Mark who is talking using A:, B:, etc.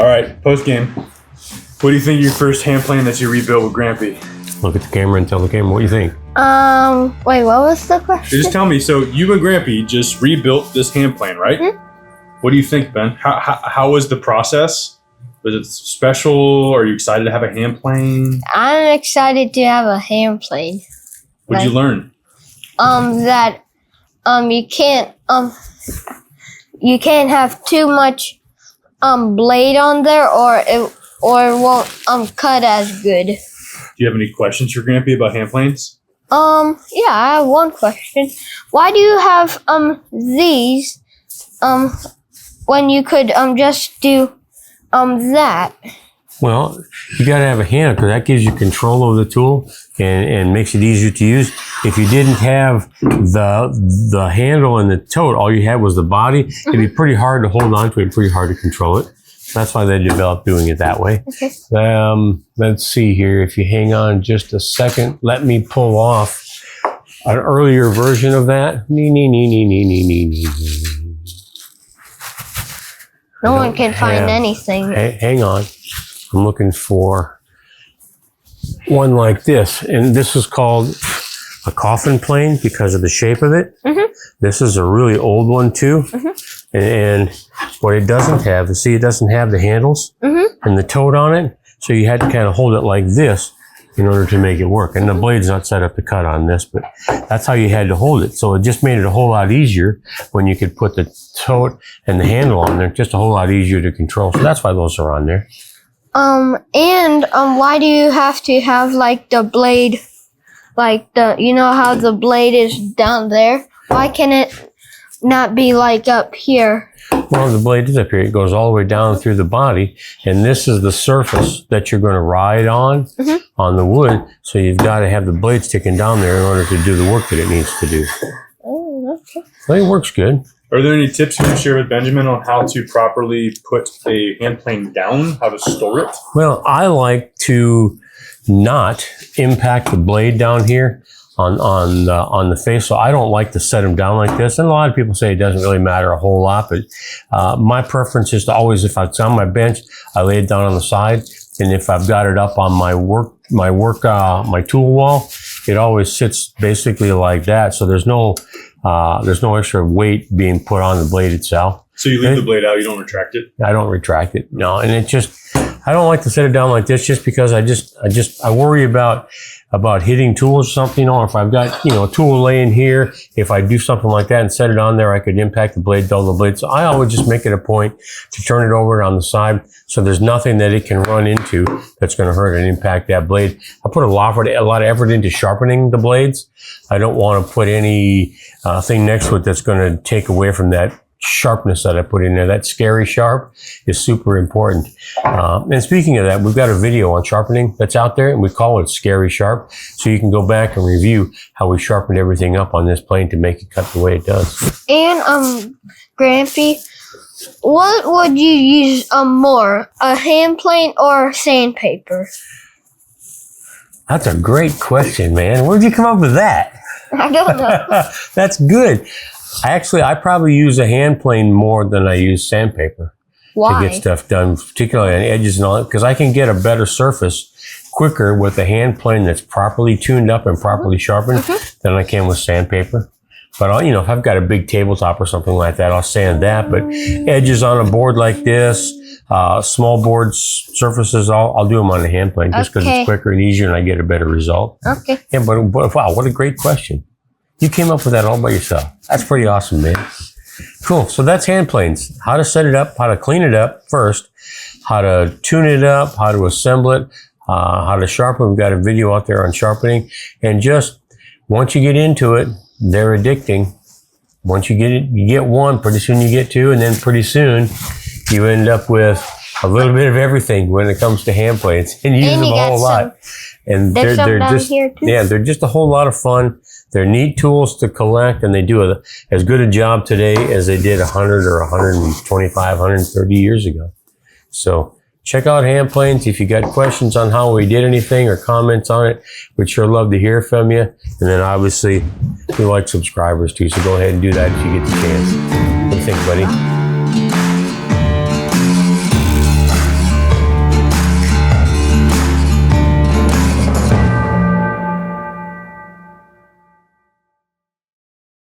A: All right, post game. What do you think of your first hand plane that you rebuilt with Grampy?
B: Look at the camera and tell the camera what you think.
C: Wait, what was the question?
A: Just tell me. So you and Grampy just rebuilt this hand plane, right? Mm-hmm. What do you think, Ben? How was the process? Was it special? Are you excited to have a hand plane?
C: I'm excited to have a hand plane.
A: What'd you learn?
C: That you can't have too much blade on there, or it won't cut as good.
A: Do you have any questions for Grampy about hand planes?
C: Yeah, I have one question. Why do you have these when you could just do that?
B: Well, you got to have a handle because that gives you control over the tool and makes it easier to use. If you didn't have the handle and the tote, all you had was the body, it'd be pretty hard to hold on to it, pretty hard to control it. That's why they developed doing it that way.
C: Okay.
B: Let's see here. If you hang on just a second, let me pull off an earlier version of that.
C: No one can find anything.
B: Hang on. I'm looking for one like this. And this is called a coffin plane because of the shape of it. Mm-hmm. This is a really old one too. Mm-hmm. And what it doesn't have, you see it doesn't have the handles and the tote on it. So you had to kind of hold it like this in order to make it work. And the blade's not set up to cut on this, but that's how you had to hold it. So it just made it a whole lot easier when you could put the tote and the handle on there, just a whole lot easier to control. So that's why those are on there.
C: Why do you have to have like the blade, like you know how the blade is down there? Why can it not be like up here?
B: Well, the blade is up here. It goes all the way down through the body, and this is the surface that you're going to ride on the wood. So you've got to have the blade sticking down there in order to do the work that it needs to do.
C: Oh, okay.
B: I think it works good.
A: Are there any tips you can share with Benjamin on how to properly put a hand plane down, how to store it?
B: Well, I like to not impact the blade down here on the face, so I don't like to set them down like this. And a lot of people say it doesn't really matter a whole lot, but my preference is to always, if it's on my bench, I lay it down on the side, and if I've got it up on my tool wall, it always sits basically like that. So there's no extra weight being put on the blade itself.
A: So you leave the blade out, you don't retract it?
B: I don't retract it, no. And it just, I don't like to set it down like this just because I worry about hitting tools or something, or if I've got, a tool laying here, if I do something like that and set it on there, I could impact the blade, dull the blade. So I always just make it a point to turn it over on the side so there's nothing that it can run into that's going to hurt and impact that blade. I put a lot of effort into sharpening the blades. I don't want to put any thing next to it that's going to take away from that sharpness that I put in there. That scary sharp is super important. And speaking of that, we've got a video on sharpening that's out there, and we call it Scary Sharp. So you can go back and review how we sharpened everything up on this plane to make it cut the way it does.
C: And Grampy, what would you use more, a hand plane or sandpaper?
B: That's a great question, man. Where'd you come up with that?
C: I don't know.
B: That's good. I probably use a hand plane more than I use sandpaper.
C: Why?
B: To get stuff done, particularly on edges and all that, because I can get a better surface quicker with a hand plane that's properly tuned up and properly sharpened than I can with sandpaper. But if I've got a big tabletop or something like that, I'll sand that. But edges on a board like this, small board surfaces, I'll do them on a hand plane just because it's quicker and easier and I get a better result.
C: Okay.
B: Yeah, but wow, what a great question. You came up with that all by yourself. That's pretty awesome, man. Cool. So that's hand planes. How to set it up, how to clean it up first, how to tune it up, how to assemble it, how to sharpen. We've got a video out there on sharpening. And just once you get into it, they're addicting. Once you get it, you get one, pretty soon you get two, and then pretty soon you end up with a little bit of everything when it comes to hand planes, and you use them a whole lot. And they're just, yeah, they're just a whole lot of fun. They're neat tools to collect, and they do as good a job today as they did 100 or 125, 130 years ago. So check out hand planes. If you got questions on how we did anything or comments on it, we'd sure love to hear from you. And then obviously we like subscribers too, so go ahead and do that if you get the chance. What do you think, buddy?